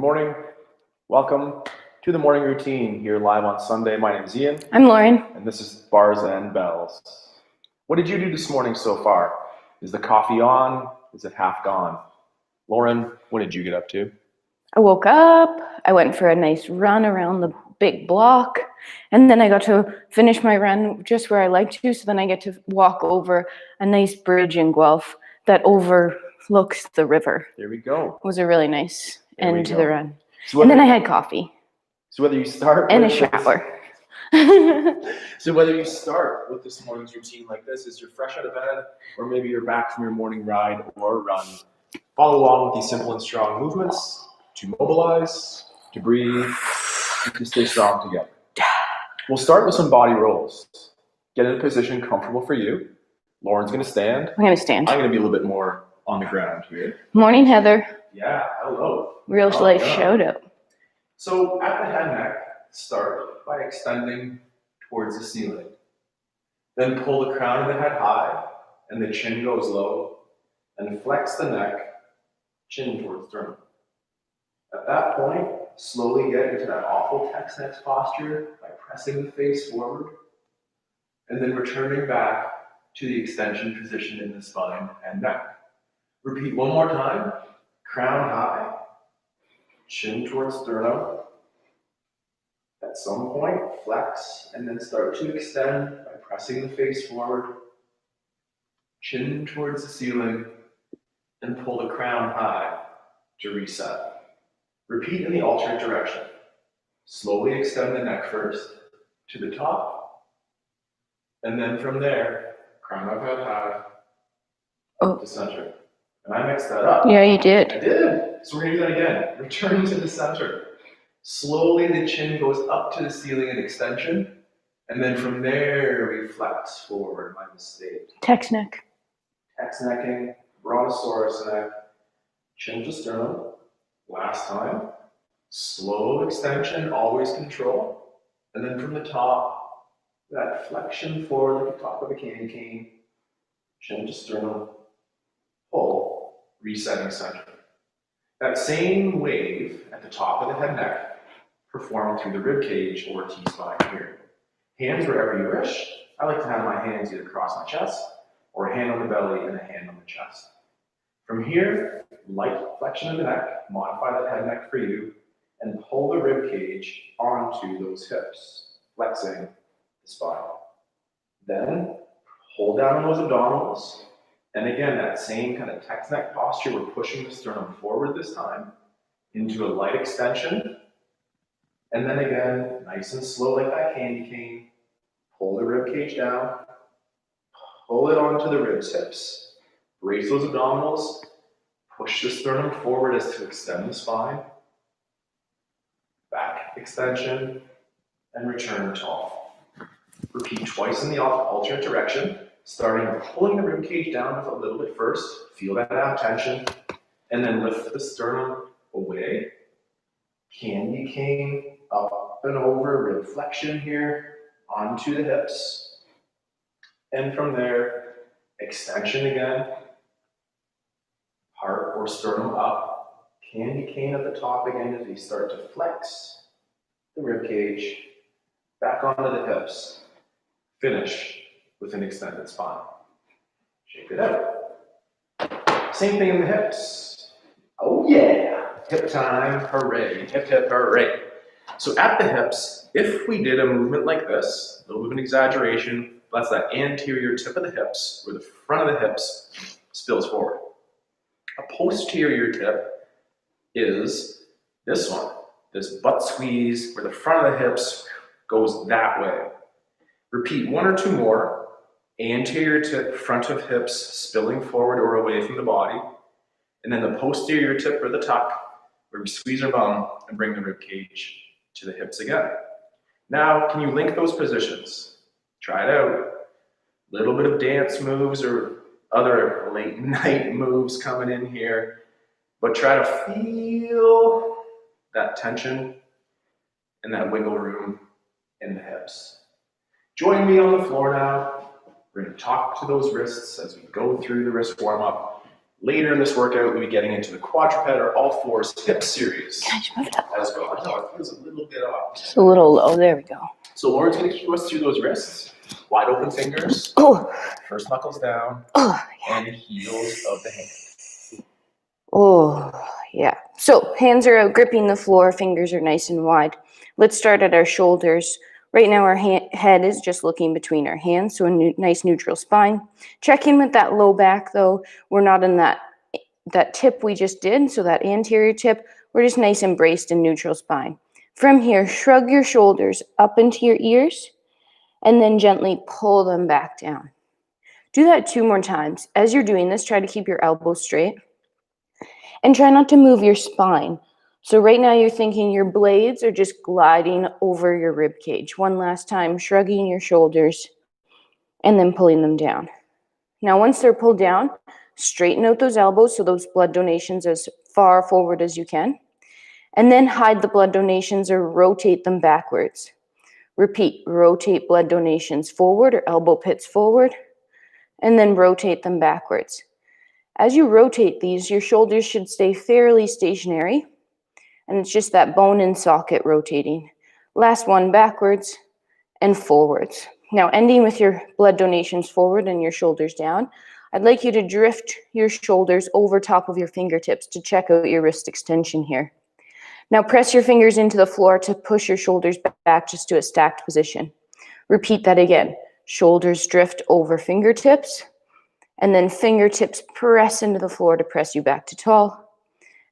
morning. Welcome to the morning routine here live on Sunday. My name is Ian. I'm Lauren. And this is Bars and Bells. What did you do this morning so far? Is the coffee on? Is it half gone? Lauren, what did you get up to? I woke up, I went for a nice run around the big block, and then I got to finish my run just where I like to, so then I get to walk over a nice bridge in Guelph that overlooks the river. There we go. It was a really nice end to the run. So and then I had coffee. So whether you start and a shower. So whether you start with this morning's routine like this, as you're fresh out of bed, or maybe you're back from your morning ride or run, follow along with these simple and strong movements to mobilize, to breathe, and to stay strong together. We'll start with some body rolls. Get in a position comfortable for you. Lauren's going to stand. I'm going to stand. I'm going to be a little bit more on the ground here. Morning, Heather. Yeah, hello. Real life shout out. So at the head neck, start by extending towards the ceiling. Then pull the crown of the head high and the chin goes low, and flex the neck, chin towards sternum. At that point, slowly get into that awful Tex-Mex posture by pressing the face forward, and then returning back to the extension position in the spine and neck. Repeat one more time. Crown high, chin towards sternum. At some point, flex and then start to extend by pressing the face forward, chin towards the ceiling, and pull the crown high to reset. Repeat in the alternate direction. Slowly extend the neck first to the top, and then from there, crown of head high to center. And I mixed that up. Yeah, you did. I did. So we're going to do that again. Return to the center. Slowly the chin goes up to the ceiling in extension, and then from there we flex forward. My mistake. Tex-neck. Tex-necking, brontosaurus neck, chin to sternum. Last time. Slow extension, always control. And then from the top, that flexion forward like the top of a candy cane. Chin to sternum. Pull, resetting center. That same wave at the top of the head neck, performed through the ribcage or T-spine here. Hands wherever you wish. I like to have my hands either across my chest, or a hand on the belly and a hand on the chest. From here, light flexion of the neck, modify that head neck for you, and pull the ribcage onto those hips, flexing the spine. Then, hold down on those abdominals, and again, that same kind of Tex-neck posture, we're pushing the sternum forward this time, into a light extension, and then again, nice and slow like that candy cane, pull the ribcage down, pull it onto the ribs, hips, brace those abdominals, push the sternum forward as to extend the spine, back extension, and return tall. Repeat twice in the alternate direction, starting with pulling the ribcage down with a little bit first, feel that ab tension, and then lift the sternum away. Candy cane, up and over, rib flexion here, onto the hips. And from there, extension again, heart or sternum up, candy cane at the top again as we start to flex the rib cage, back onto the hips, finish with an extended spine. Shake it out. Same thing in the hips. Oh yeah, hip time, hooray, hip hip hooray. So at the hips, if we did a movement like this, a little bit of an exaggeration, that's that anterior tip of the hips, where the front of the hips spills forward. A posterior tip is this one, this butt squeeze, where the front of the hips goes that way. Repeat one or two more. Anterior tip, front of hips, spilling forward or away from the body. And then the posterior tip or the tuck, where we squeeze our bum and bring the rib cage to the hips again. Now, can you link those positions? Try it out. Little bit of dance moves or other late night moves coming in here, but try to feel that tension and that wiggle room in the hips. Join me on the floor now. We're going to talk to those wrists as we go through the wrist warm-up. Later in this workout, we'll be getting into the quadruped or all fours hip series Can I just move it up? as well. I know it feels a little bit off. Just a little low. There we go. So Lauren's going to keep us through those wrists. Wide open fingers. Oh, First knuckles down. oh, And heels of the hand. oh, yeah. So hands are out gripping the floor. Fingers are nice and wide. Let's start at our shoulders. Right now our head is just looking between our hands, so a nice neutral spine. Check in with that low back though. We're not in that tip we just did, so that anterior tip. We're just nice and braced in neutral spine. From here, shrug your shoulders up into your ears and then gently pull them back down. Do that 2 more times. As you're doing this, try to keep your elbows straight and try not to move your spine. So right now you're thinking your blades are just gliding over your rib cage. One last time, shrugging your shoulders and then pulling them down. Now, once they're pulled down, straighten out those elbows so those blood donations as far forward as you can. And then hide the blood donations or rotate them backwards. Repeat, rotate blood donations forward or elbow pits forward, and then rotate them backwards. As you rotate these, your shoulders should stay fairly stationary, and it's just that bone and socket rotating. Last one, backwards and forwards. Now, ending with your blood donations forward and your shoulders down, I'd like you to drift your shoulders over top of your fingertips to check out your wrist extension here. Now, press your fingers into the floor to push your shoulders back just to a stacked position. Repeat that again. Shoulders drift over fingertips, and then fingertips press into the floor to press you back to tall.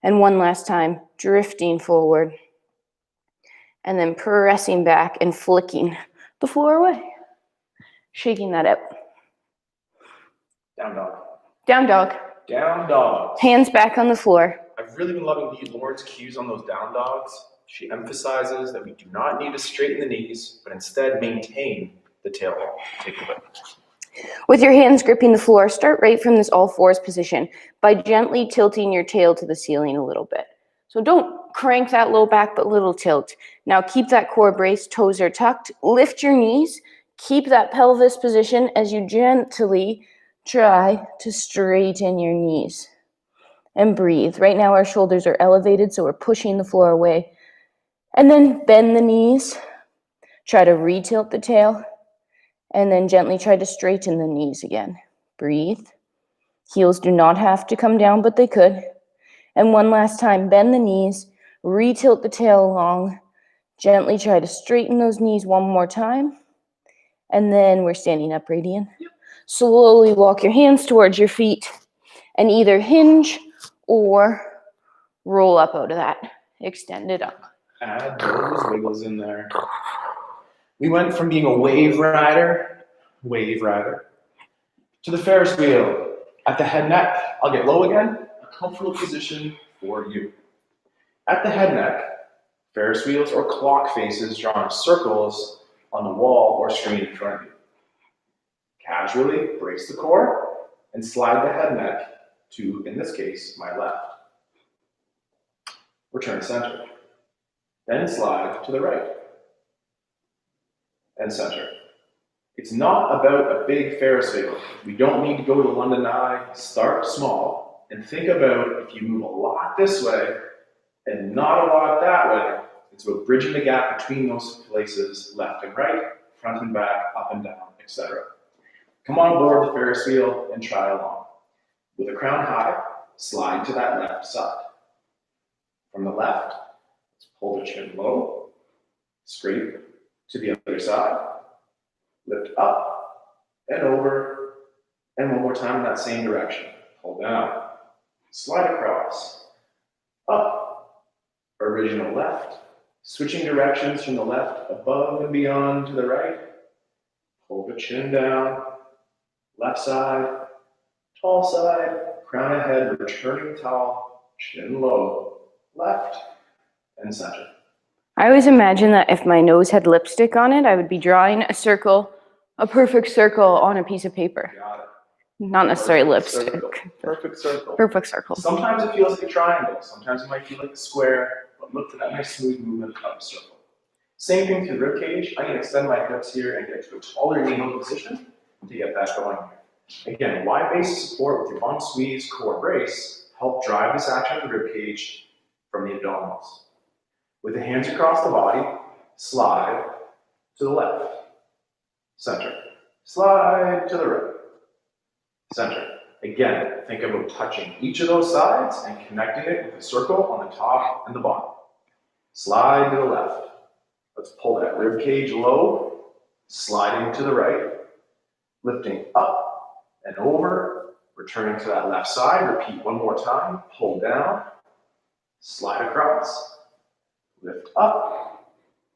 And one last time, drifting forward, and then pressing back and flicking the floor away. Shaking that out. Down dog. Down dog. Down dog. Hands back on the floor. I've really been loving Lauren's cues on those down dogs. She emphasizes that we do not need to straighten the knees, but instead maintain the tailbone. Take it away. With your hands gripping the floor, start right from this all fours position by gently tilting your tail to the ceiling a little bit. So don't crank that low back, but little tilt. Now keep that core braced, toes are tucked. Lift your knees. Keep that pelvis position as you gently try to straighten your knees. And breathe. Right now our shoulders are elevated, so we're pushing the floor away. And then bend the knees. Try to re-tilt the tail. And then gently try to straighten the knees again. Breathe. Heels do not have to come down, but they could. And one last time, bend the knees, re-tilt the tail along. Gently try to straighten those knees one more time. And then we're standing up, Radian. Slowly walk your hands towards your feet and either hinge or roll up out of that. Extend it up. Add those wiggles in there. We went from being a wave rider, to the Ferris wheel. At the head neck, I'll get low again, a comfortable position for you. At the head neck, Ferris wheels or clock faces drawn in circles on the wall or screen in front of you. Casually brace the core and slide the head neck to, in this case, my left. Return center. Then slide to the right. And center. It's not about a big Ferris wheel. We don't need to go to the London Eye. Start small and think about if you move a lot this way and not a lot that way. It's about bridging the gap between those places, left and right, front and back, up and down, etc. Come on board the Ferris wheel and try along. With a crown high, slide to that left side. From the left, let's pull the chin low, scrape to the other side, lift up and over, and one more time in that same direction. Pull down, slide across, up, original left, switching directions from the left above and beyond to the right. Pull the chin down, left side, tall side, crown ahead, returning tall, chin low, left, and center. I always imagine that if my nose had lipstick on it, I would be drawing a circle, a perfect circle on a piece of paper. Got it. Not necessarily Perfect lipstick. circle. Perfect circle. Perfect circle. Sometimes it feels like a triangle. Sometimes it might feel like a square, but look for that nice smooth movement of a circle. Same thing to the rib cage. I'm going to extend my hips here and get to a taller kneeling position to get that going here. Again, wide base of support with your bum squeeze, core brace, help drive this action of the rib cage from the abdominals. With the hands across the body, slide to the left, center. Slide to the right, center. Again, think about touching each of those sides and connecting it with a circle on the top and the bottom. Slide to the left. Let's pull that rib cage low, sliding to the right, lifting up and over, returning to that left side. Repeat one more time. Pull down, slide across, lift up,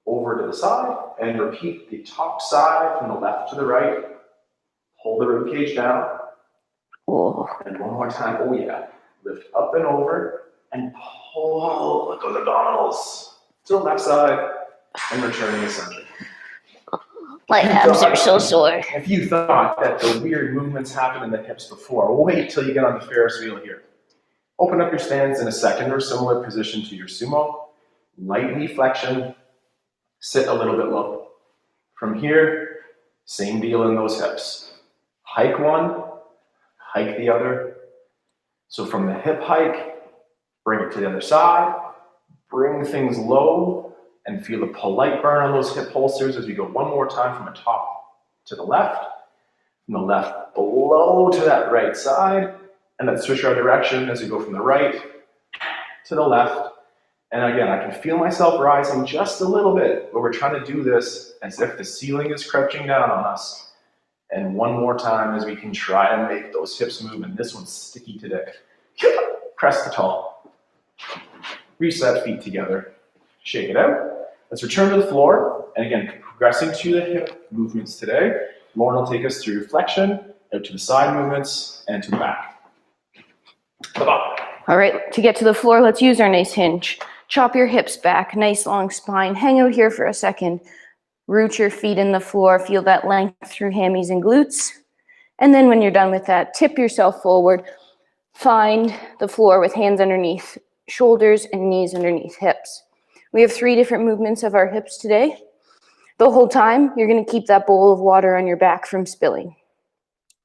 over to the side, and repeat the top side from the left to the right. Pull the rib cage down. Oh. And one more time. Oh yeah. Lift up and over, and pull with those abdominals to the left side, and returning to center. My abs are so sore. If you thought that the weird movements happened in the hips before, wait till you get on the Ferris wheel here. Open up your stance in a second or similar position to your sumo. Light knee flexion. Sit a little bit low. From here, same deal in those hips. Hike one, hike the other. So from the hip hike, bring it to the other side. Bring things low and feel a polite burn on those hip holsters as we go one more time from the top to the left. From the left below to that right side. And then switch our direction as we go from the right to the left. And again, I can feel myself rising just a little bit, but we're trying to do this as if the ceiling is crouching down on us. And one more time as we can try and make those hips move, and this one's sticky today. Press the toe. Reset feet together. Shake it out. Let's return to the floor. And again, progressing to the hip movements today. Lauren will take us through flexion, out to the side movements, and to the back. All right, to get to the floor, let's use our nice hinge. Chop your hips back, nice long spine. Hang out here for a second. Root your feet in the floor. Feel that length through hammies and glutes. And then when you're done with that, tip yourself forward. Find the floor with hands underneath shoulders and knees underneath hips. We have 3 different movements of our hips today. The whole time, you're going to keep that bowl of water on your back from spilling.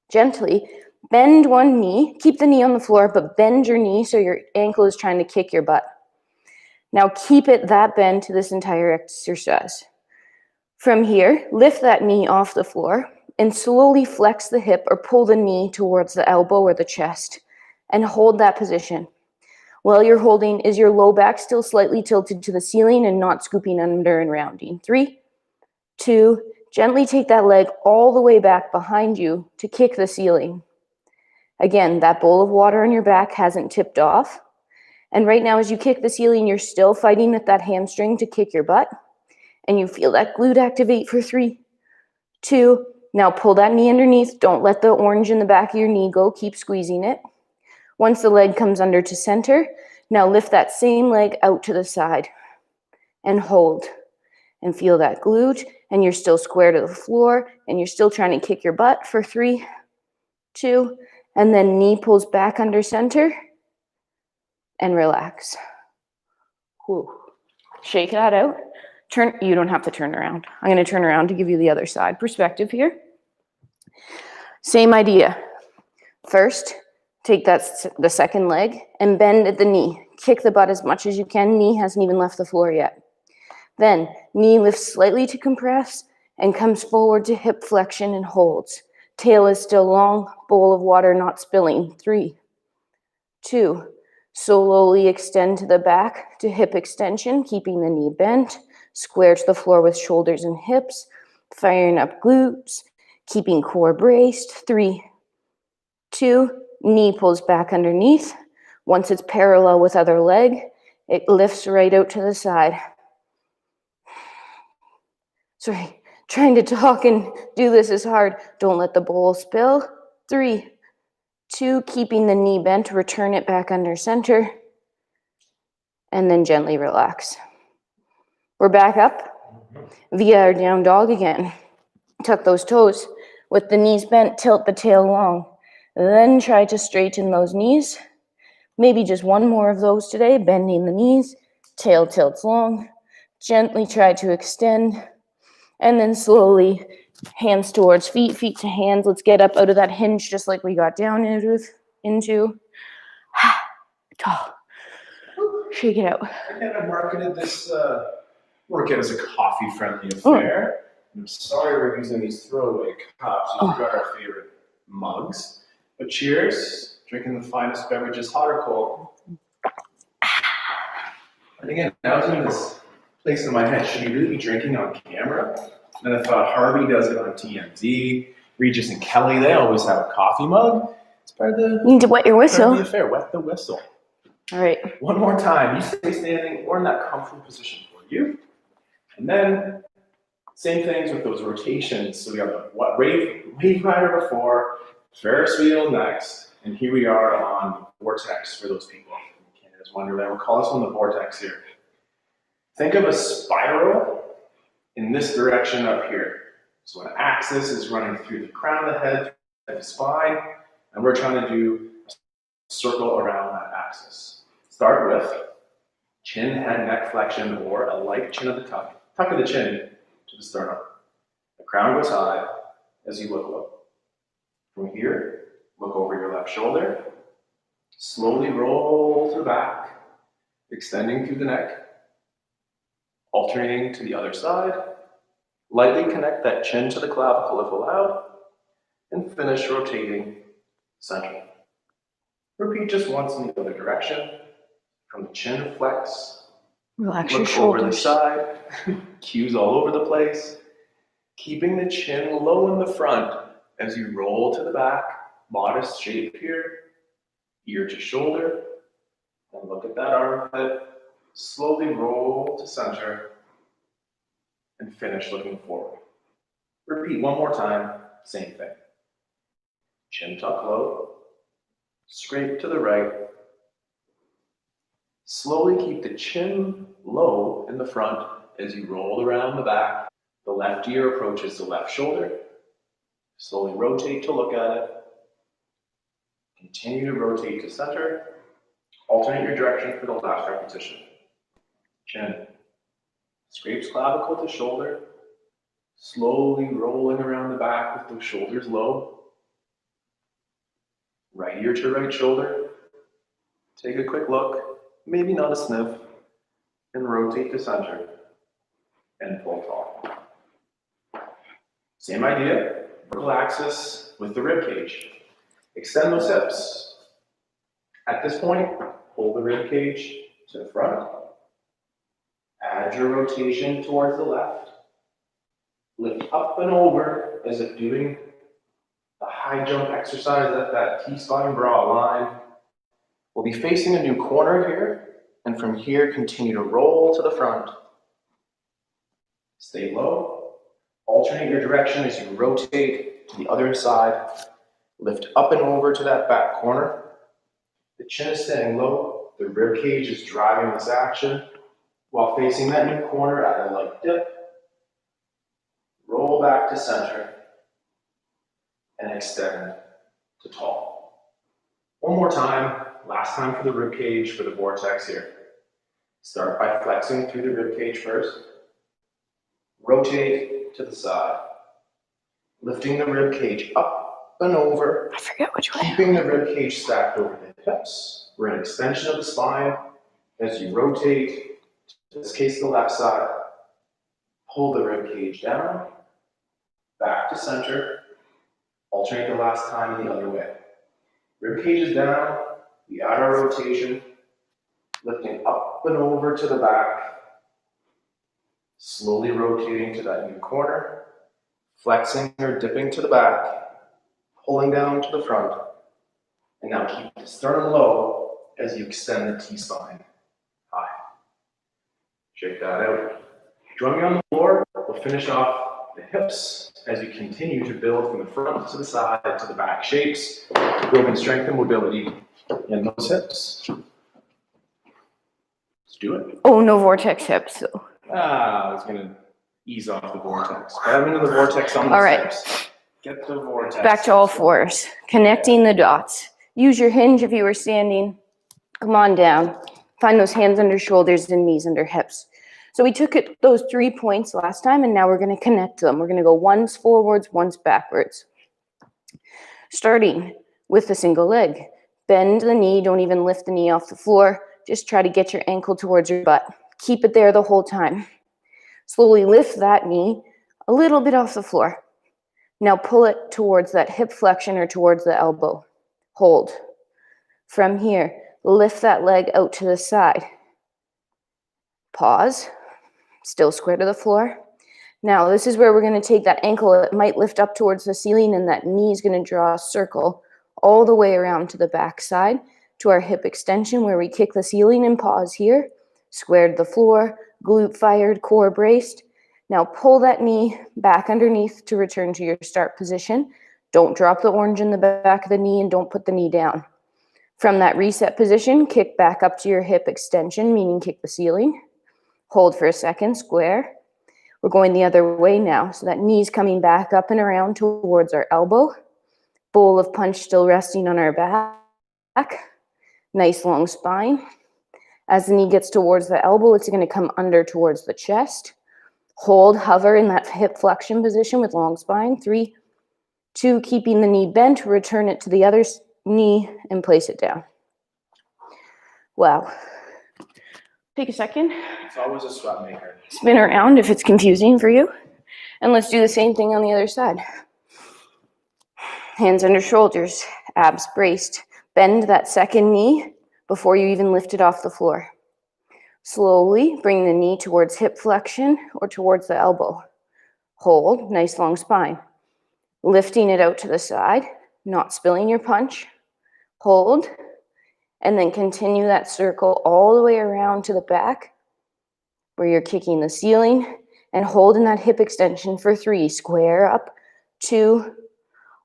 Gently bend one knee. Keep the knee on the floor, but bend your knee so your ankle is trying to kick your butt. Now keep it that bend to this entire exercise. From here, lift that knee off the floor and slowly flex the hip or pull the knee towards the elbow or the chest and hold that position. While you're holding, is your low back still slightly tilted to the ceiling and not scooping under and rounding? 3, 2, gently take that leg all the way back behind you to kick the ceiling. Again, that bowl of water on your back hasn't tipped off. And right now, as you kick the ceiling, you're still fighting with that hamstring to kick your butt. And you feel that glute activate for 3, 2. Now pull that knee underneath. Don't let the orange in the back of your knee go. Keep squeezing it. Once the leg comes under to center, now lift that same leg out to the side and hold. And feel that glute. And you're still square to the floor. And you're still trying to kick your butt for 3, 2. And then knee pulls back under center. And relax. Whew. Shake that out. You don't have to turn around. I'm going to turn around to give you the other side perspective here. Same idea. First, take the second leg and bend at the knee. Kick the butt as much as you can. Knee hasn't even left the floor yet. Then, knee lifts slightly to compress and comes forward to hip flexion and holds. Tail is still long, bowl of water not spilling. 3, 2, slowly extend to the back to hip extension, keeping the knee bent. Square to the floor with shoulders and hips, firing up glutes, keeping core braced. 3, 2, knee pulls back underneath. Once it's parallel with other leg, it lifts right out to the side. Sorry, trying to talk and do this is hard. Don't let the bowl spill. 3, 2, keeping the knee bent, return it back under center, and then gently relax. We're back up via our down dog again. Tuck those toes. With the knees bent, tilt the tail long. Then try to straighten those knees. Maybe just one more of those today, bending the knees. Tail tilts long. Gently try to extend. And then slowly Hands towards feet, feet to hands. Let's get up out of that hinge just like we got down into. Tall. Shake it out. Again, I marketed this workout as a coffee-friendly affair. I'm sorry we're using these throwaway cups. We've got our favorite mugs. But cheers. Drinking the finest beverages, hot or cold. And again, I was in this place in my head, should he really be drinking on camera? And I thought Harvey does it on TMZ. Regis and Kelly, they always have a coffee mug. It's part of the, you need to wet your whistle. Part of the affair. Wet the whistle. All right. One more time. You stay standing or in that comfortable position for you. And then, same things with those rotations. So we have the wave rider before, Ferris wheel next, and here we are on the vortex for those people in Canada's Wonderland. We'll call this one the vortex here. Think of a spiral in this direction up here. So an axis is running through the crown of the head, the spine, and we're trying to do a circle around that axis. Start with chin, head, neck flexion, or a light chin of the tuck of the chin to the sternum. The crown goes high as you look low. From here, look over your left shoulder. Slowly roll to the back, extending through the neck, alternating to the other side. Lightly connect that chin to the clavicle if allowed, and finish rotating center. Repeat just once in the other direction. From the chin, flex. Relax your Look over the shoulders. side. Cues all over the place. Keeping the chin low in the front as you roll to the back. Modest shape here. Ear to shoulder. And look at that armpit. Slowly roll to center. And finish looking forward. Repeat one more time. Same thing. Chin tuck low. Scrape to the right. Slowly keep the chin low in the front as you roll around the back. The left ear approaches the left shoulder. Slowly rotate to look at it. Continue to rotate to center. Alternate your direction for the last repetition. Chin. Scrapes clavicle to shoulder. Slowly rolling around the back with those shoulders low. Right ear to right shoulder. Take a quick look. Maybe not a sniff, and rotate to center, and pull tall. Same idea, vertical axis with the rib cage. Extend those hips. At this point, pull the rib cage to the front. Add your rotation towards the left. Lift up and over as if doing a high jump exercise at that T-spine bra line. We'll be facing a new corner here, and from here, continue to roll to the front. Stay low. Alternate your direction as you rotate to the other side. Lift up and over to that back corner. The chin is staying low. The rib cage is driving this action. While facing that new corner at a light dip, roll back to center and extend to tall. One more time. Last time for the rib cage for the vortex here. Start by flexing through the rib cage first. Rotate to the side. Lifting the rib cage up and over. I forget which way. Keeping the rib cage stacked over the hips. We're in extension of the spine. As you rotate, in this case the left side, pull the rib cage down. Back to center. Alternate the last time the other way. Rib cage is down. We add our rotation, lifting up and over to the back, slowly rotating to that new corner, flexing or dipping to the back, pulling down to the front, and now keep the sternum low as you extend the T-spine high. Shake that out. Join me on the floor. We'll finish off the hips as you continue to build from the front to the side to the back shapes, building strength and mobility in those hips. Let's do it. Oh, no vortex hips. So. I was going to ease off the vortex. But I'm into the vortex on the All right. hips. Get the vortex. Back to all fours. Connecting the dots. Use your hinge if you were standing. Come on down. Find those hands under shoulders and knees under hips. So we took those 3 points last time, and now we're going to connect them. We're going to go once forwards, once backwards. Starting with the single leg. Bend the knee, don't even lift the knee off the floor. Just try to get your ankle towards your butt. Keep it there the whole time. Slowly lift that knee a little bit off the floor. Now pull it towards that hip flexion or towards the elbow. Hold. From here, lift that leg out to the side. Pause. Still square to the floor. Now this is where we're going to take that ankle. It might lift up towards the ceiling, and that knee is going to draw a circle all the way around to the back side to our hip extension where we kick the ceiling and pause here. Squared the floor, glute fired, core braced. Now pull that knee back underneath to return to your start position. Don't drop the orange in the back of the knee and don't put the knee down. From that reset position, kick back up to your hip extension, meaning kick the ceiling. Hold for a second, square. We're going the other way now, so that knee's coming back up and around towards our elbow. Bowl of punch still resting on our back. Nice long spine. As the knee gets towards the elbow, it's going to come under towards the chest. Hold, hover in that hip flexion position with long spine. 3, 2, keeping the knee bent, return it to the other knee and place it down. Wow. Take a second. It's always a sweat maker. Spin around if it's confusing for you. And let's do the same thing on the other side. Hands under shoulders, abs braced. Bend that second knee before you even lift it off the floor. Slowly bring the knee towards hip flexion or towards the elbow. Hold, nice long spine. Lifting it out to the side, not spilling your punch. Hold, and then continue that circle all the way around to the back where you're kicking the ceiling, and hold in that hip extension for 3. Square up, 2,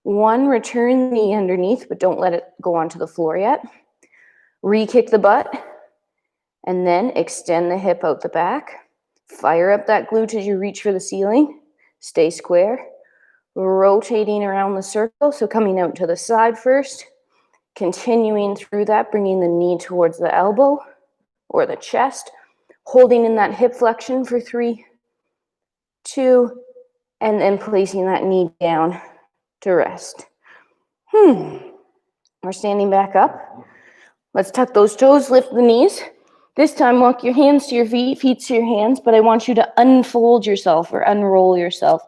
1. Return the knee underneath, but don't let it go onto the floor yet. Re-kick the butt, and then extend the hip out the back. Fire up that glute as you reach for the ceiling. Stay square. Rotating around the circle, so coming out to the side first. Continuing through that, bringing the knee towards the elbow or the chest. Holding in that hip flexion for 3, 2, and then placing that knee down to rest. We're standing back up. Let's tuck those toes, lift the knees. This time, walk your hands to your feet, feet to your hands, but I want you to unfold yourself or unroll yourself.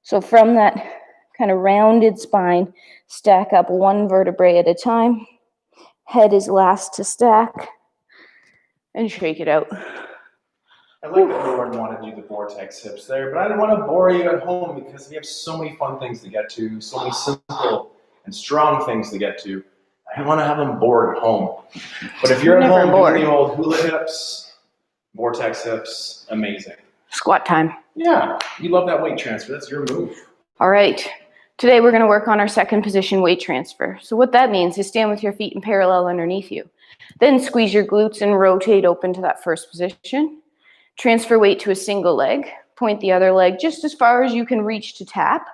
So from that kind of rounded spine, stack up 1 vertebrae at a time. Head is last to stack. And shake it out. I like that Lauren wanted to do the vortex hips there, but I didn't want to bore you at home because we have so many fun things to get to, so many simple and strong things to get to. I don't want to have them bored at home. But if you're at home doing the old hula hips, vortex hips, amazing. Squat time. Yeah, you love that weight transfer. That's your move. All right. Today we're going to work on our second position weight transfer. So what that means is stand with your feet in parallel underneath you. Then squeeze your glutes and rotate open to that first position. Transfer weight to a single leg. Point the other leg just as far as you can reach to tap.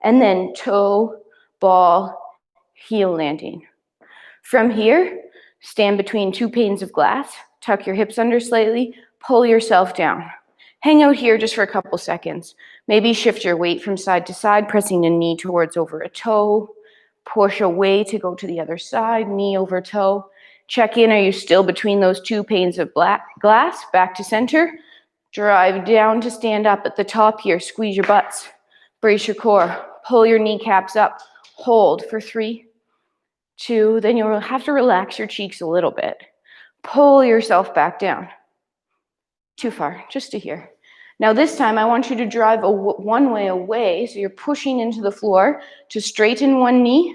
And then toe, ball, heel landing. From here, stand between 2 panes of glass. Tuck your hips under slightly. Pull yourself down. Hang out here just for a couple seconds. Maybe shift your weight from side to side, pressing a knee towards over a toe. Push away to go to the other side, knee over toe. Check in, are you still between those 2 panes of glass? Back to center. Drive down to stand up at the top here. Squeeze your butts. Brace your core. Pull your kneecaps up. Hold for 3, 2. Then you'll have to relax your cheeks a little bit. Pull yourself back down. Too far, just to here. Now this time I want you to drive one way away, so you're pushing into the floor to straighten one knee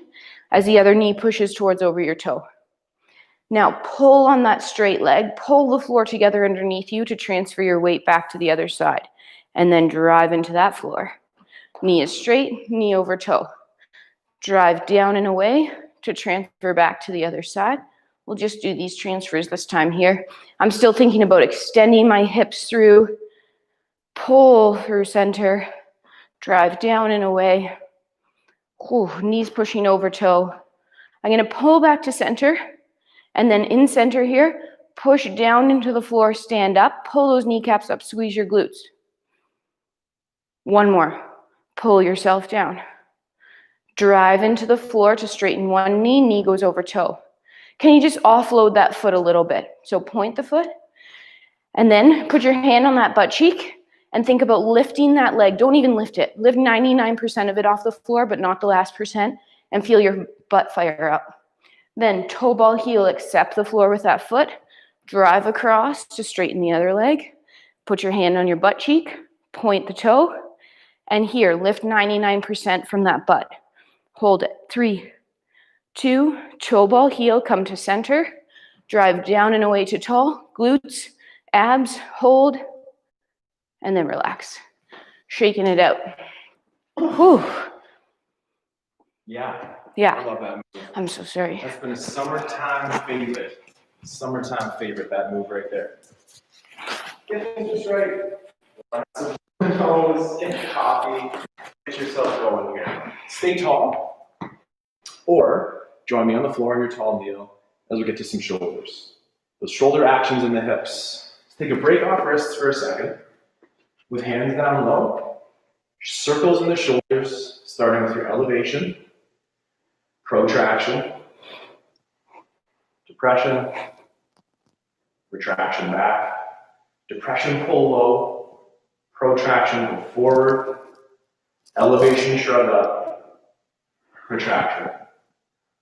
as the other knee pushes towards over your toe. Now pull on that straight leg, pull the floor together underneath you to transfer your weight back to the other side, and then drive into that floor. Knee is straight, knee over toe. Drive down and away to transfer back to the other side. We'll just do these transfers this time here. I'm still thinking about extending my hips through, pull through center, drive down and away. Ooh, knees pushing over toe. I'm going to pull back to center, and then in center here, push down into the floor, stand up, pull those kneecaps up, squeeze your glutes. One more, pull yourself down. Drive into the floor to straighten one knee, knee goes over toe. Can you just offload that foot a little bit? So point the foot, and then put your hand on that butt cheek, and think about lifting that leg. Don't even lift it. Lift 99% of it off the floor, but not the last percent, and feel your butt fire up. Then toe ball heel, accept the floor with that foot, drive across to straighten the other leg, put your hand on your butt cheek, point the toe, and here, lift 99% from that butt. Hold it. 3, 2, toe ball heel, come to center, drive down and away to tall, glutes, abs, hold, and then relax. Shaking it out. Whew. Yeah. Yeah. I love that move. I'm so sorry. That's been a summertime favorite. Summertime favorite, that move right there. Get things just right. Some nose, get your coffee, get yourself going here. Stay tall. Or join me on the floor in your tall kneel as we get to some shoulders. Those shoulder actions in the hips. Let's take a break off wrists for a second. With hands down low. Circles in the shoulders, starting with your elevation. Protraction, depression, retraction back, depression pull low, protraction go forward, elevation shrug up, retraction.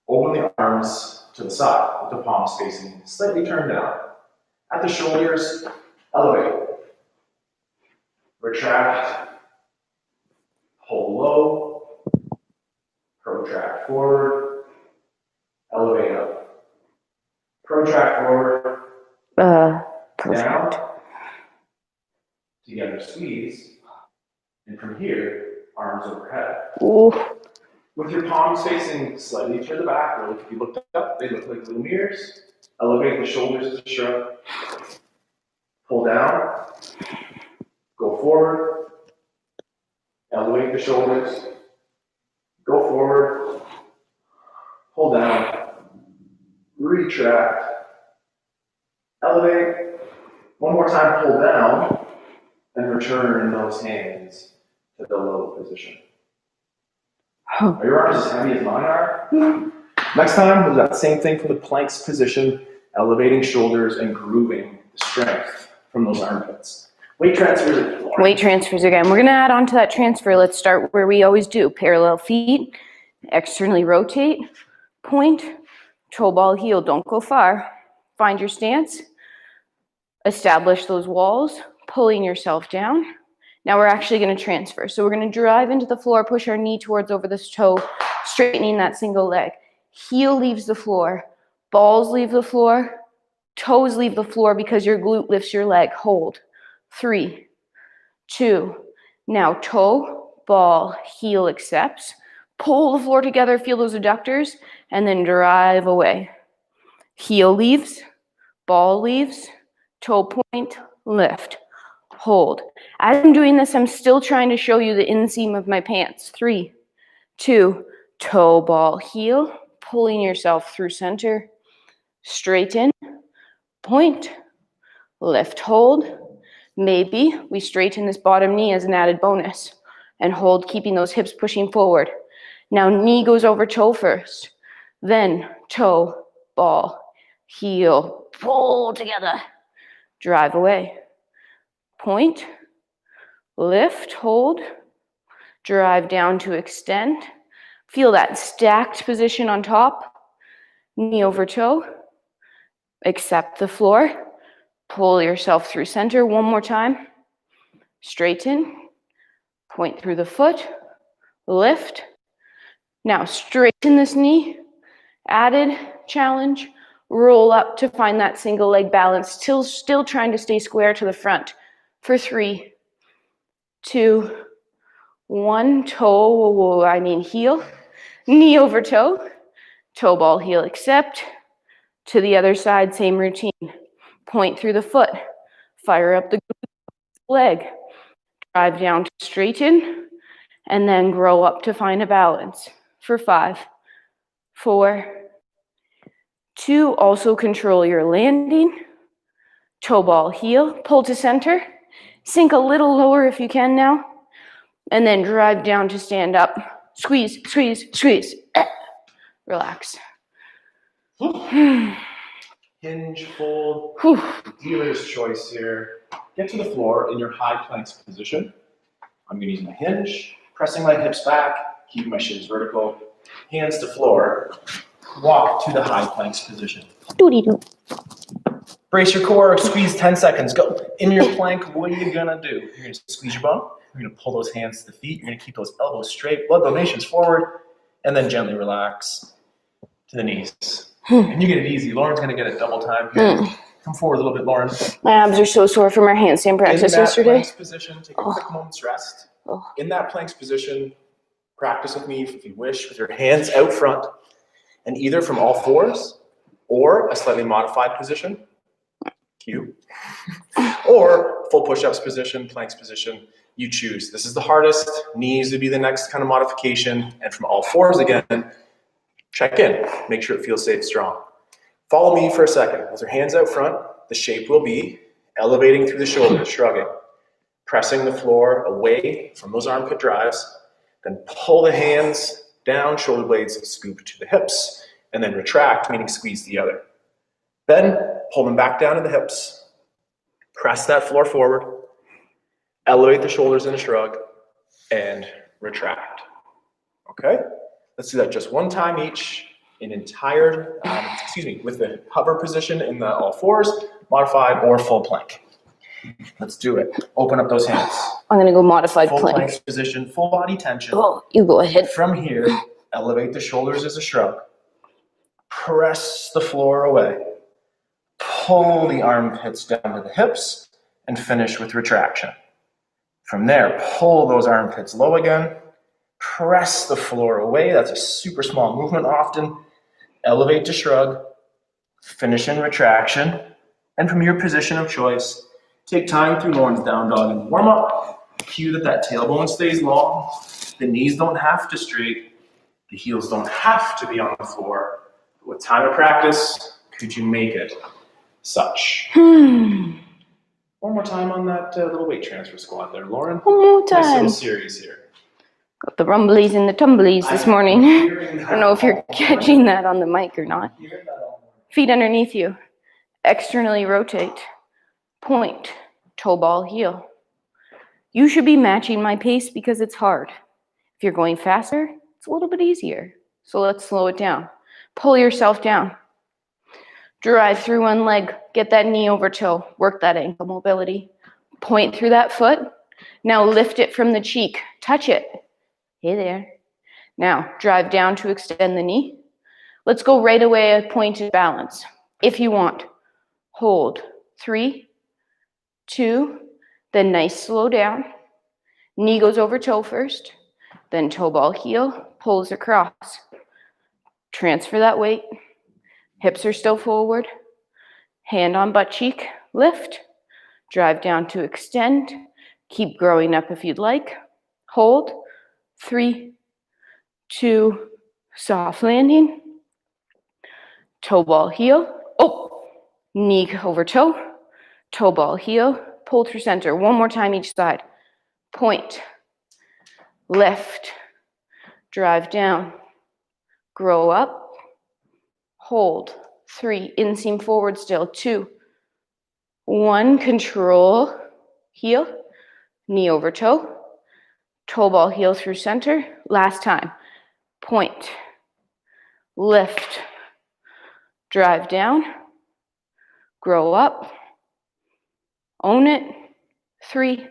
Open the arms to the side with the palms facing slightly turned down. At the shoulders, elevate, retract, pull low, protract forward, elevate up. Protract forward, down, together squeeze, and from here, arms overhead. Ooh. With your palms facing slightly to the back, or if you looked up, they look like little mirrors. Elevate the shoulders as a shrug. Pull down, go forward, elevate the shoulders, go forward, pull down, retract, elevate, one more time, pull down, and return those hands to the low position. Are your arms as heavy as mine are? Next time, do that same thing from the planks position, elevating shoulders and grooving the strength from those armpits. Weight transfers again. Weight transfers again. We're going to add on to that transfer. Let's start where we always do. Parallel feet, externally rotate, point, toe ball heel. Don't go far. Find your stance. Establish those walls, pulling yourself down. Now we're actually going to transfer. So we're going to drive into the floor, push our knee towards over this toe, straightening that single leg. Heel leaves the floor, balls leave the floor, toes leave the floor because your glute lifts your leg. Hold. 3, 2. Now toe, ball, heel accepts. Pull the floor together, feel those adductors, and then drive away. Heel leaves, ball leaves, toe point, lift. Hold. As I'm doing this, I'm still trying to show you the inseam of my pants. 3, 2, toe, ball, heel, pulling yourself through center, straighten, point, lift, hold. Maybe we straighten this bottom knee as an added bonus and hold, keeping those hips pushing forward. Now knee goes over toe first, then toe, ball, heel, pull together, drive away. Point, lift, hold, drive down to extend. Feel that stacked position on top, knee over toe, accept the floor, pull yourself through center one more time, straighten, point through the foot, lift. Now straighten this knee, added challenge, roll up to find that single leg balance, still trying to stay square to the front. For 3, 2, 1, heel, knee over toe, toe ball heel accept, to the other side, same routine. Point through the foot, fire up the leg, drive down to straighten, and then grow up to find a balance. For 5, 4, 2, also control your landing, toe ball, heel, pull to center, sink a little lower if you can now, and then drive down to stand up. Squeeze, squeeze, squeeze. Relax. Hinge, fold, dealer's choice here. Get to the floor in your high planks position. I'm going to use my hinge, pressing my hips back, keeping my shins vertical, hands to floor. Walk to the high planks position. Doody-doo. Brace your core, squeeze 10 seconds. Go. In your plank, what are you going to do? You're going to squeeze your bum. You're going to pull those hands to the feet. You're going to keep those elbows straight, blood donations forward, and then gently relax to the knees. And you get it easy. Lauren's going to get it double time here. Come forward a little bit, Lauren. My abs are so sore from our handstand practice yesterday. In that planks position, take a quick moment's rest. In that planks position, practice with me if you wish, with your hands out front, and either from all fours or a slightly modified position, cue, or full push-ups position, planks position, you choose. This is the hardest. Knees would be the next kind of modification, and from all fours again, check in. Make sure it feels safe, strong. Follow me for a second. With your hands out front, the shape will be elevating through the shoulders, shrugging, pressing the floor away from those armpit drives, then pull the hands down, shoulder blades scoop to the hips, and then retract, meaning squeeze the other. Then pull them back down to the hips, press that floor forward, elevate the shoulders in a shrug, and retract. Okay? Let's do that just one time each, with the hover position in the all fours, modified or full plank. Let's do it. Open up those hands. I'm going to go modified Full plank. plank position, full body tension. Oh, you go ahead. From here, elevate the shoulders as a shrug. Press the floor away. Pull the armpits down to the hips and finish with retraction. From there, pull those armpits low again. Press the floor away. That's a super small movement often. Elevate to shrug. Finish in retraction. And from your position of choice, take time through Lauren's down dog and warm up. Cue that tailbone stays long. The knees don't have to straight. The heels don't have to be on the floor. But with time of practice, could you make it such? One more time on that little weight transfer squat there, Lauren. One more time. Nice little series here. Got the rumblies and the tumblies this morning. I don't know if you're catching that on the mic or not. Feet underneath you. Externally rotate. Point. Toe ball, heel. You should be matching my pace because it's hard. If you're going faster, it's a little bit easier. So let's slow it down. Pull yourself down. Drive through one leg. Get that knee over toe. Work that ankle mobility. Point through that foot. Now lift it from the cheek. Touch it. Hey there. Now drive down to extend the knee. Let's go right away at pointed balance. If you want. Hold. 3, 2, then nice slow down. Knee goes over toe first. Then toe ball heel. Pulls across. Transfer that weight. Hips are still forward. Hand on butt cheek. Lift. Drive down to extend. Keep growing up if you'd like. Hold. 3, 2, soft landing. Toe ball heel. Oh, knee over toe. Toe ball heel. Pull through center. One more time each side. Point. Lift. Drive down. Grow up. Hold. 3, inseam forward still. 2, 1, control. Heel. Knee over toe. Toe ball heel through center. Last time. Point. Lift. Drive down. Grow up. Own it. 3,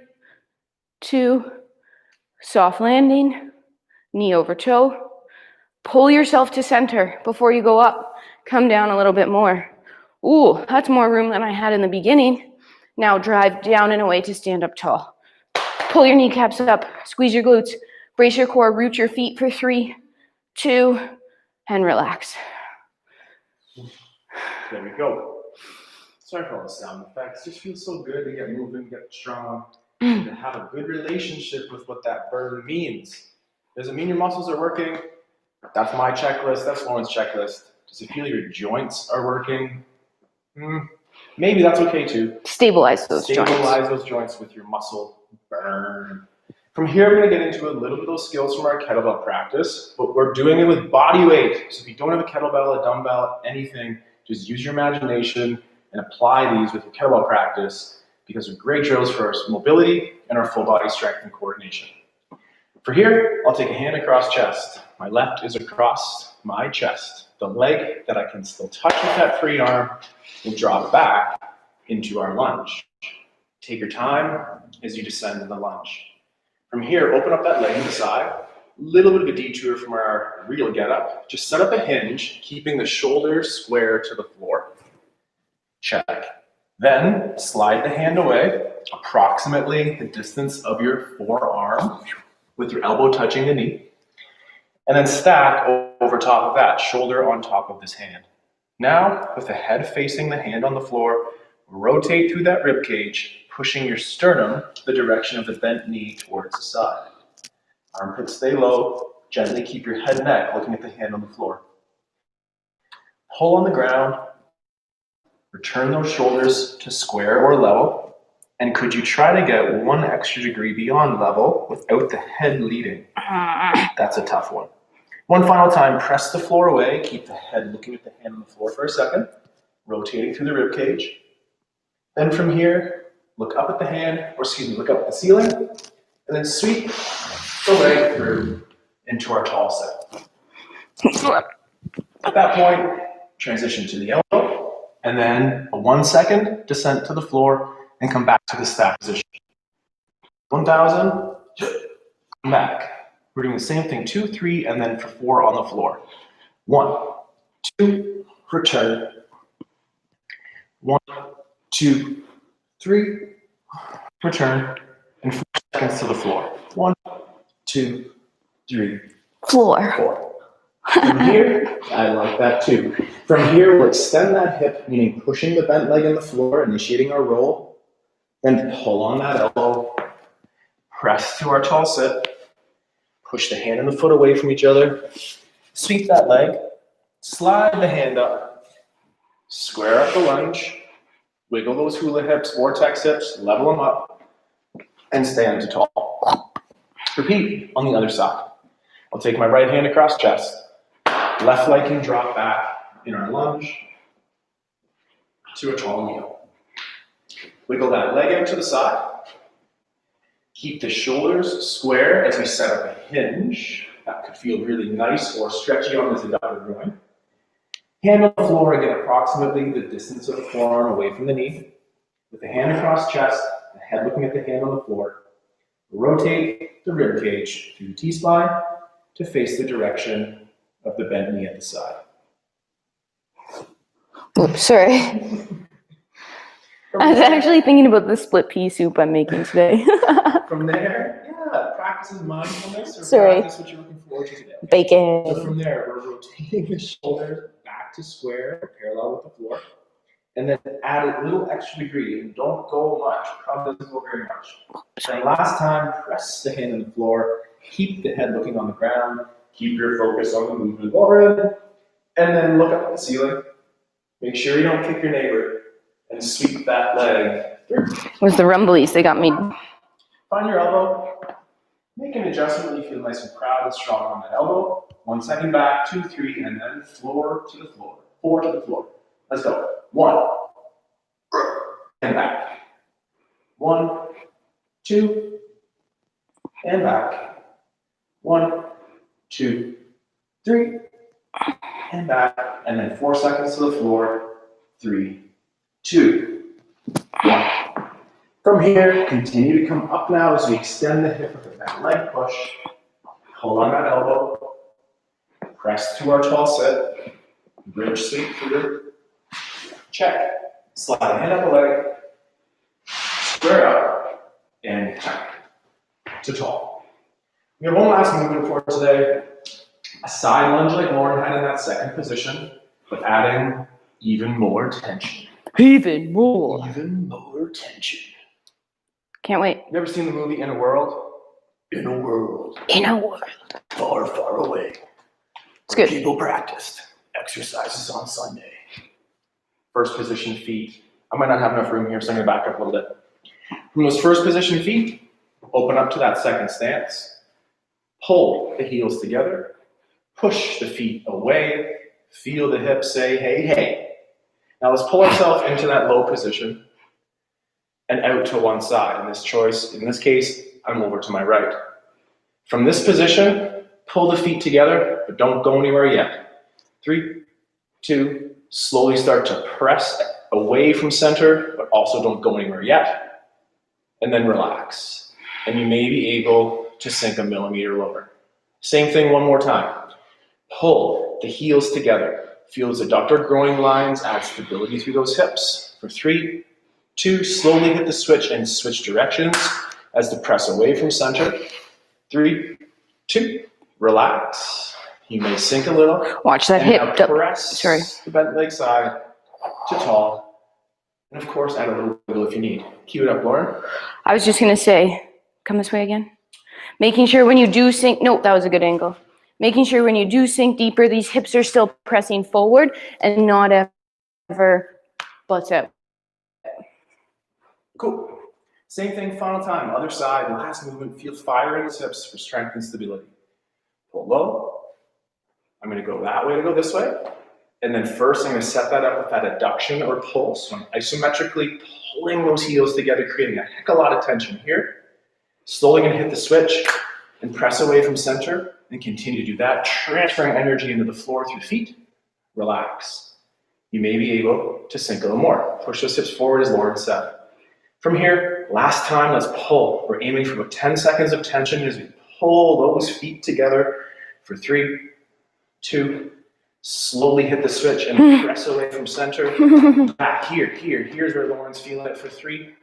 2, soft landing. Knee over toe. Pull yourself to center before you go up. Come down a little bit more. Ooh, that's more room than I had in the beginning. Now drive down and away to stand up tall. Pull your kneecaps up, squeeze your glutes, brace your core, root your feet for 3, 2, and relax. There we go. Sorry for all the sound effects. Just feels so good to get moving, get strong, and to have a good relationship with what that burn means. Does it mean your muscles are working? That's my checklist. That's Lauren's checklist. Does it feel your joints are working? maybe that's okay too. Stabilize those joints. Stabilize those joints with your muscle burn. From here, we're going to get into a little bit of those skills from our kettlebell practice, but we're doing it with body weight. So if you don't have a kettlebell, a dumbbell, anything, just use your imagination and apply these with your kettlebell practice because they're great drills for our mobility and our full body strength and coordination. For here, I'll take a hand across chest. My left is across my chest. The leg that I can still touch with that free arm will drop back into our lunge. Take your time as you descend in the lunge. From here, open up that leg to the side. Little bit of a detour from our real getup. Just set up a hinge, keeping the shoulders square to the floor. Check. Then slide the hand away, approximately the distance of your forearm, with your elbow touching the knee. And then stack over top of that, shoulder on top of this hand. Now, with the head facing the hand on the floor, rotate through that rib cage, pushing your sternum the direction of the bent knee towards the side. Armpits stay low. Gently keep your head and neck looking at the hand on the floor. Pull on the ground. Return those shoulders to square or level. And could you try to get 1 extra degree beyond level without the head leading? That's a tough one. One final time, press the floor away. Keep the head looking at the hand on the floor for a second. Rotating through the rib cage. Then from here, look up at the hand, look up at the ceiling, and then sweep the leg through into our tall set. At that point, transition to the elbow, and then a 1 second descent to the floor, and come back to the stack position. 1,000, come back. We're doing the same thing, 2, 3, and then for 4 on the floor. 1, 2, return. 1, 2, 3, return, and 4 seconds to the floor. 1, 2, 3, Floor. 4. From here, I like that too. From here, we'll extend that hip, meaning pushing the bent leg on the floor, initiating our roll, then pull on that elbow, press to our tall sit, push the hand and the foot away from each other, sweep that leg, slide the hand up, square up the lunge, wiggle those hula hips, vortex hips, level them up, and stand to tall. Repeat on the other side. I'll take my right hand across chest. Left leg can drop back in our lunge to a tall kneel. Wiggle that leg out to the side. Keep the shoulders square as we set up a hinge. That could feel really nice or stretchy on this adductor groin. Hand on the floor, again, approximately the distance of the forearm away from the knee. With the hand across chest, the head looking at the hand on the floor. Rotate the rib cage through the T-spine to face the direction of the bent knee at the side. Oops, sorry. I was actually thinking about the split pea soup I'm making today. From there, practice mindfulness or Sorry. practice what you're looking forward to today. Bacon. So from there, we're rotating the shoulders back to square or parallel with the floor. And then add a little extra degree and don't go much. Probably doesn't go very much. And last time, press the hand on the floor. Keep the head looking on the ground. Keep your focus on the movement forward. And then look up at the ceiling. Make sure you don't kick your neighbor. And sweep that leg through. With the rumblies, they got me. Find your elbow. Make an adjustment when you feel nice and proud and strong on that elbow. 1 second back, 2, 3, and then floor to the floor. 4 to the floor. Let's go. 1. And back. 1, 2, and back. 1, 2, 3, and back. And then 4 seconds to the floor. 3, 2, 1. From here, continue to come up now as we extend the hip with the back leg push. Hold on that elbow. Press to our tall sit. Bridge sweep through. Check. Slide hand up the leg. Square up. And back to tall. We have one last movement for today. A side lunge like Lauren had in that second position, but adding even more tension. Even more. Even more tension. Can't wait. You ever seen the movie In a World? In a world. In a world. Far, far away. It's good. People practiced exercises on Sunday. First position feet I might not have enough room here, so I'm gonna back up a little bit. From those first position feet, open up to that second stance. Pull the heels together. Push the feet away. Feel the hips say, hey, hey. Now let's pull ourselves into that low position and out to one side. In this case, I'm over to my right. From this position, pull the feet together, but don't go anywhere yet. 3, 2, slowly start to press away from center, but also don't go anywhere yet. And then relax. And you may be able to sink a millimeter lower. Same thing one more time. Pull the heels together. Feel those adductor growing lines, add stability through those hips. For 3, 2, slowly hit the switch and switch directions as to press away from center. 3, 2, relax. You may sink a little. Watch that and hip. now press the bent leg side to tall. And of course, add a little wiggle if you need. Cue it up, Lauren. I was just going to say, come this way again. Making sure when you do sink, nope, that was a good angle. Making sure when you do sink deeper, these hips are still pressing forward and not ever butts out. Cool. Same thing, final time. Other side, last movement. Feel fire in the hips for strength and stability. Pull low. I'm going to go that way to go this way. And then first, I'm going to set that up with that adduction or pull. So I'm isometrically pulling those heels together, creating a heck of a lot of tension here. Slowly going to hit the switch and press away from center and continue to do that, transferring energy into the floor through feet. Relax. You may be able to sink a little more. Push those hips forward as Lauren said. From here, last time, let's pull. We're aiming for about 10 seconds of tension as we pull those feet together for 3, 2, slowly hit the switch and press away from center. Back here. Here's where Lauren's feeling it for 3,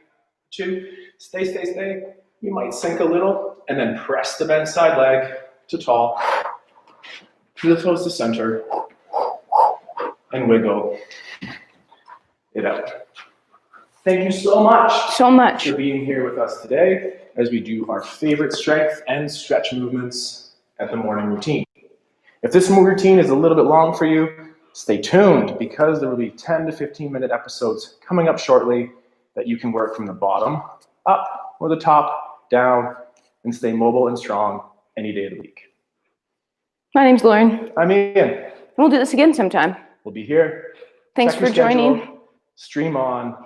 2, stay. You might sink a little and then press the bent side leg to tall. Heel toes to center and wiggle it out. Thank you so much for being here with us today as we do our favorite strength and stretch movements at the morning routine. If this routine is a little bit long for you, stay tuned because there will be 10 to 15 minute episodes coming up shortly that you can work from the bottom up or the top down and stay mobile and strong any day of the week. My name's Lauren. I'm Ian. We'll do this again sometime. We'll be here. Thanks Check your for joining. schedule, stream on.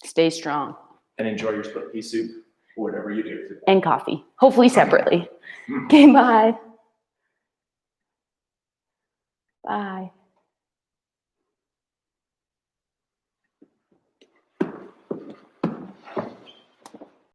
Stay strong. And enjoy your split pea soup or whatever you do today. And coffee. Hopefully separately. Okay, bye. Bye.